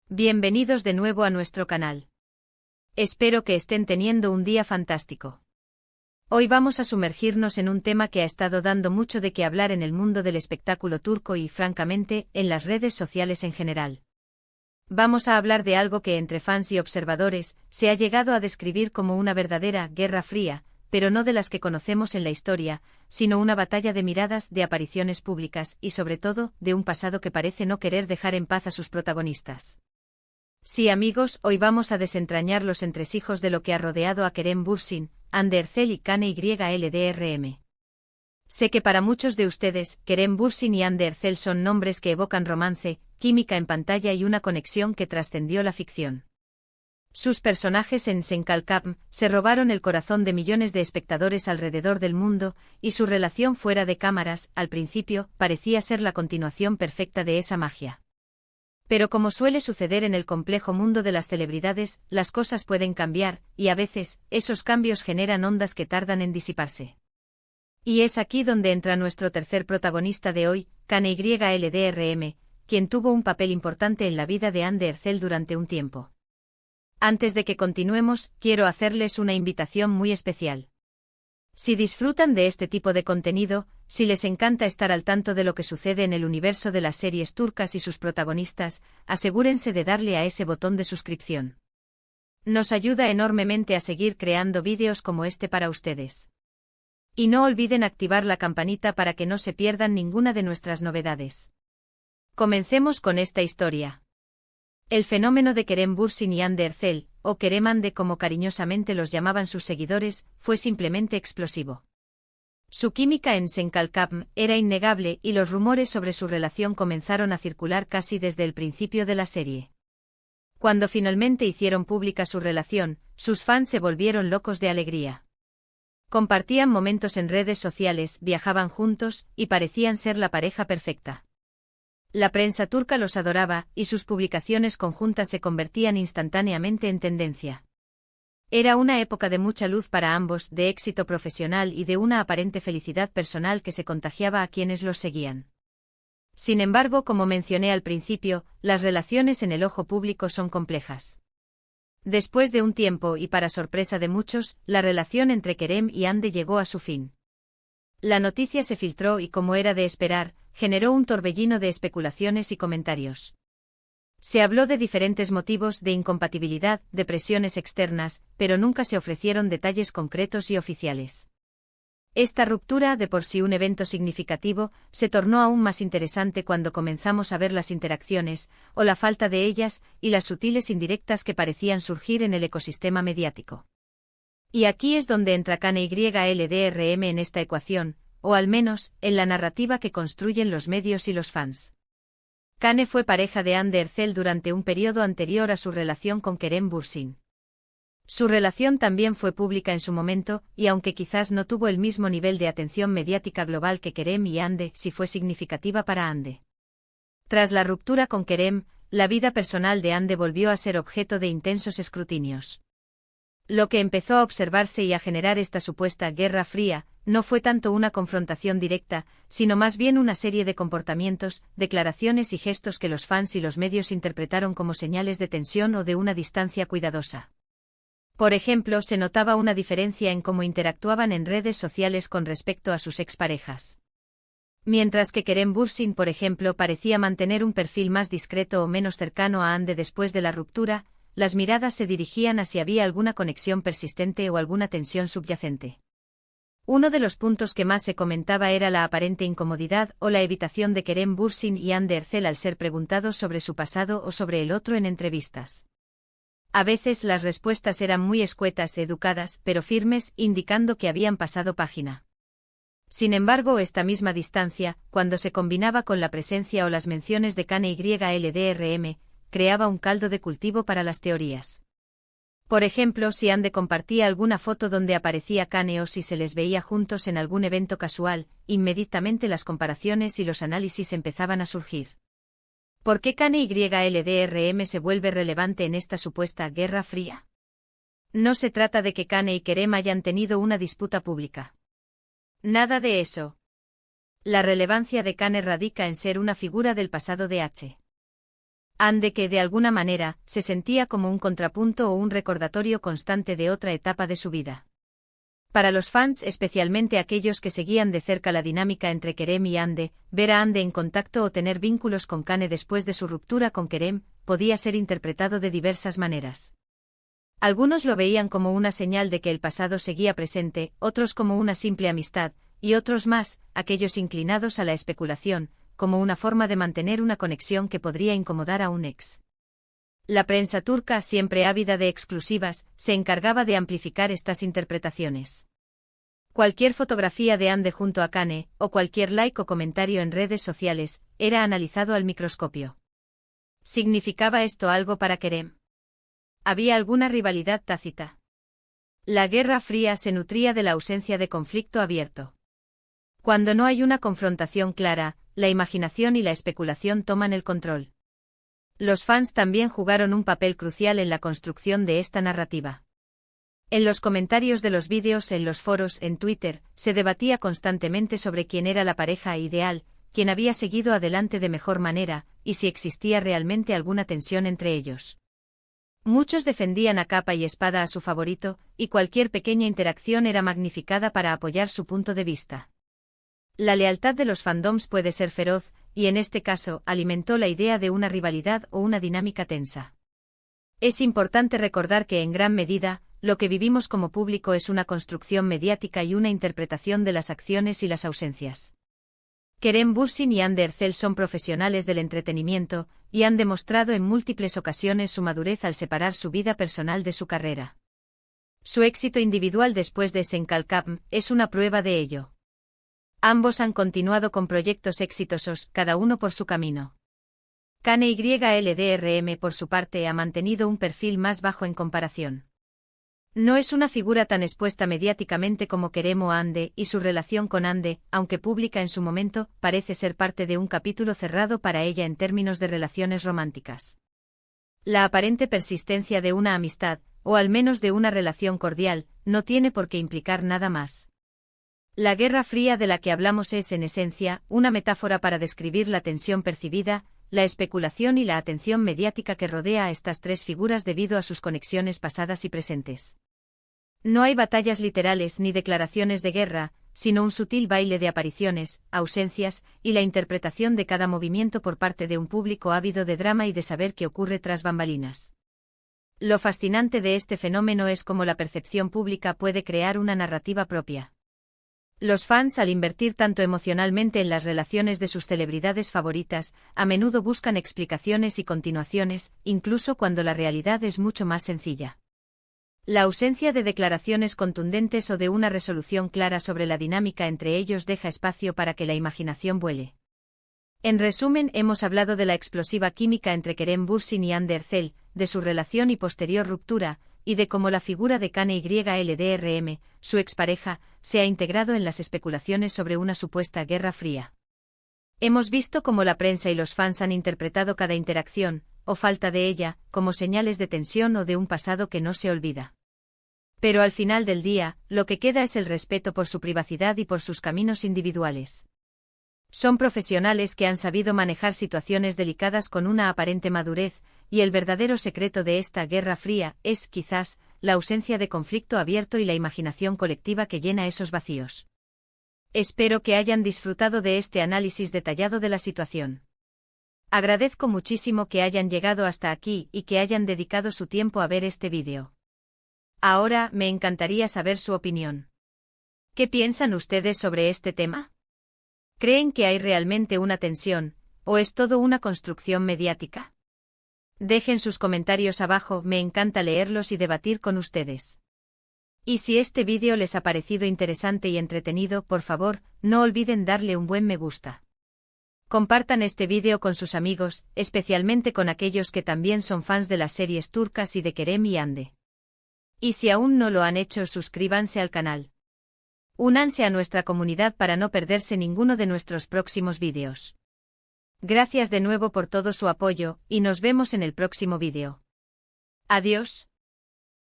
Bienvenidos de nuevo a nuestro canal. Espero que estén teniendo un día fantástico. Hoy vamos a sumergirnos en un tema que ha estado dando mucho de qué hablar en el mundo del espectáculo turco y, francamente, en las redes sociales en general. Vamos a hablar de algo que entre fans y observadores se ha llegado a describir como una verdadera guerra fría, pero no de las que conocemos en la historia, sino una batalla de miradas, de apariciones públicas y sobre todo, de un pasado que parece no querer dejar en paz a sus protagonistas. Sí, amigos, hoy vamos a desentrañar los entresijos de lo que ha rodeado a Kerem Bürsin, Hande Erçel y Kane YLDRM. Sé que para muchos de ustedes, Kerem Bürsin y Hande Erçel son nombres que evocan romance, química en pantalla y una conexión que trascendió la ficción. Sus personajes en Senkalkam se robaron el corazón de millones de espectadores alrededor del mundo, y su relación fuera de cámaras, al principio, parecía ser la continuación perfecta de esa magia. Pero como suele suceder en el complejo mundo de las celebridades, las cosas pueden cambiar, y a veces, esos cambios generan ondas que tardan en disiparse. Y es aquí donde entra nuestro tercer protagonista de hoy, Kane YLDRM, quien tuvo un papel importante en la vida de Hande Erçel durante un tiempo. Antes de que continuemos, quiero hacerles una invitación muy especial. Si disfrutan de este tipo de contenido, si les encanta estar al tanto de lo que sucede en el universo de las series turcas y sus protagonistas, asegúrense de darle a ese botón de suscripción. Nos ayuda enormemente a seguir creando vídeos como este para ustedes. Y no olviden activar la campanita para que no se pierdan ninguna de nuestras novedades. Comencemos con esta historia. El fenómeno de Kerem Bürsin y Hande Erçel, o Kerem Hande como cariñosamente los llamaban sus seguidores, fue simplemente explosivo. Su química en Senkalkam era innegable y los rumores sobre su relación comenzaron a circular casi desde el principio de la serie. Cuando finalmente hicieron pública su relación, sus fans se volvieron locos de alegría. Compartían momentos en redes sociales, viajaban juntos, y parecían ser la pareja perfecta. La prensa turca los adoraba, y sus publicaciones conjuntas se convertían instantáneamente en tendencia. Era una época de mucha luz para ambos, de éxito profesional y de una aparente felicidad personal que se contagiaba a quienes los seguían. Sin embargo, como mencioné al principio, las relaciones en el ojo público son complejas. Después de un tiempo y para sorpresa de muchos, la relación entre Kerem y Hande llegó a su fin. La noticia se filtró y, como era de esperar, generó un torbellino de especulaciones y comentarios. Se habló de diferentes motivos de incompatibilidad, de presiones externas, pero nunca se ofrecieron detalles concretos y oficiales. Esta ruptura, de por sí un evento significativo, se tornó aún más interesante cuando comenzamos a ver las interacciones, o la falta de ellas, y las sutiles indirectas que parecían surgir en el ecosistema mediático. Y aquí es donde entra Kane YLDRM en esta ecuación, o al menos, en la narrativa que construyen los medios y los fans. Kane fue pareja de Hande Erçel durante un periodo anterior a su relación con Kerem Bürsin. Su relación también fue pública en su momento, y aunque quizás no tuvo el mismo nivel de atención mediática global que Kerem y Hande, sí fue significativa para Hande. Tras la ruptura con Kerem, la vida personal de Hande volvió a ser objeto de intensos escrutinios. Lo que empezó a observarse y a generar esta supuesta guerra fría, no fue tanto una confrontación directa, sino más bien una serie de comportamientos, declaraciones y gestos que los fans y los medios interpretaron como señales de tensión o de una distancia cuidadosa. Por ejemplo, se notaba una diferencia en cómo interactuaban en redes sociales con respecto a sus exparejas. Mientras que Kerem Bürsin, por ejemplo, parecía mantener un perfil más discreto o menos cercano a Hande después de la ruptura, las miradas se dirigían a si había alguna conexión persistente o alguna tensión subyacente. Uno de los puntos que más se comentaba era la aparente incomodidad o la evitación de Kerem Bürsin y Hande Erçel al ser preguntados sobre su pasado o sobre el otro en entrevistas. A veces las respuestas eran muy escuetas, educadas, pero firmes, indicando que habían pasado página. Sin embargo, esta misma distancia, cuando se combinaba con la presencia o las menciones de Kane YLDRM, creaba un caldo de cultivo para las teorías. Por ejemplo, si Hande compartía alguna foto donde aparecía Kane o si se les veía juntos en algún evento casual, inmediatamente las comparaciones y los análisis empezaban a surgir. ¿Por qué Kane YLDRM se vuelve relevante en esta supuesta guerra fría? No se trata de que Kane y Kerem hayan tenido una disputa pública. Nada de eso. La relevancia de Kane radica en ser una figura del pasado de H. Ande que, de alguna manera, se sentía como un contrapunto o un recordatorio constante de otra etapa de su vida. Para los fans, especialmente aquellos que seguían de cerca la dinámica entre Kerem y Ande, ver a Ande en contacto o tener vínculos con Kane después de su ruptura con Kerem, podía ser interpretado de diversas maneras. Algunos lo veían como una señal de que el pasado seguía presente, otros como una simple amistad, y otros más, aquellos inclinados a la especulación, como una forma de mantener una conexión que podría incomodar a un ex. La prensa turca, siempre ávida de exclusivas, se encargaba de amplificar estas interpretaciones. Cualquier fotografía de Ande junto a Kane, o cualquier like o comentario en redes sociales, era analizado al microscopio. ¿Significaba esto algo para Kerem? ¿Había alguna rivalidad tácita? La Guerra Fría se nutría de la ausencia de conflicto abierto. Cuando no hay una confrontación clara, la imaginación y la especulación toman el control. Los fans también jugaron un papel crucial en la construcción de esta narrativa. En los comentarios de los vídeos, en los foros, en Twitter, se debatía constantemente sobre quién era la pareja ideal, quién había seguido adelante de mejor manera, y si existía realmente alguna tensión entre ellos. Muchos defendían a capa y espada a su favorito, y cualquier pequeña interacción era magnificada para apoyar su punto de vista. La lealtad de los fandoms puede ser feroz, y en este caso, alimentó la idea de una rivalidad o una dinámica tensa. Es importante recordar que en gran medida, lo que vivimos como público es una construcción mediática y una interpretación de las acciones y las ausencias. Kerem Bürsin y Hande Erçel son profesionales del entretenimiento, y han demostrado en múltiples ocasiones su madurez al separar su vida personal de su carrera. Su éxito individual después de Senkalkam es una prueba de ello. Ambos han continuado con proyectos exitosos, cada uno por su camino. Kane YLDRM por su parte ha mantenido un perfil más bajo en comparación. No es una figura tan expuesta mediáticamente como Kerem o Hande, y su relación con Hande, aunque pública en su momento, parece ser parte de un capítulo cerrado para ella en términos de relaciones románticas. La aparente persistencia de una amistad, o al menos de una relación cordial, no tiene por qué implicar nada más. La Guerra Fría de la que hablamos es, en esencia, una metáfora para describir la tensión percibida, la especulación y la atención mediática que rodea a estas tres figuras debido a sus conexiones pasadas y presentes. No hay batallas literales ni declaraciones de guerra, sino un sutil baile de apariciones, ausencias, y la interpretación de cada movimiento por parte de un público ávido de drama y de saber qué ocurre tras bambalinas. Lo fascinante de este fenómeno es cómo la percepción pública puede crear una narrativa propia. Los fans, al invertir tanto emocionalmente en las relaciones de sus celebridades favoritas, a menudo buscan explicaciones y continuaciones, incluso cuando la realidad es mucho más sencilla. La ausencia de declaraciones contundentes o de una resolución clara sobre la dinámica entre ellos deja espacio para que la imaginación vuele. En resumen, hemos hablado de la explosiva química entre Kerem Bürsin y Hande Erçel, de su relación y posterior ruptura, y de cómo la figura de Kane YLDRM, su expareja, se ha integrado en las especulaciones sobre una supuesta Guerra Fría. Hemos visto cómo la prensa y los fans han interpretado cada interacción, o falta de ella, como señales de tensión o de un pasado que no se olvida. Pero al final del día, lo que queda es el respeto por su privacidad y por sus caminos individuales. Son profesionales que han sabido manejar situaciones delicadas con una aparente madurez, y el verdadero secreto de esta Guerra Fría es, quizás, la ausencia de conflicto abierto y la imaginación colectiva que llena esos vacíos. Espero que hayan disfrutado de este análisis detallado de la situación. Agradezco muchísimo que hayan llegado hasta aquí y que hayan dedicado su tiempo a ver este vídeo. Ahora, me encantaría saber su opinión. ¿Qué piensan ustedes sobre este tema? ¿Creen que hay realmente una tensión, o es todo una construcción mediática? Dejen sus comentarios abajo, me encanta leerlos y debatir con ustedes. Y si este vídeo les ha parecido interesante y entretenido, por favor, no olviden darle un buen me gusta. Compartan este vídeo con sus amigos, especialmente con aquellos que también son fans de las series turcas y de Kerem y Hande. Y si aún no lo han hecho, suscríbanse al canal. Únanse a nuestra comunidad para no perderse ninguno de nuestros próximos vídeos. Gracias de nuevo por todo su apoyo, y nos vemos en el próximo vídeo. Adiós.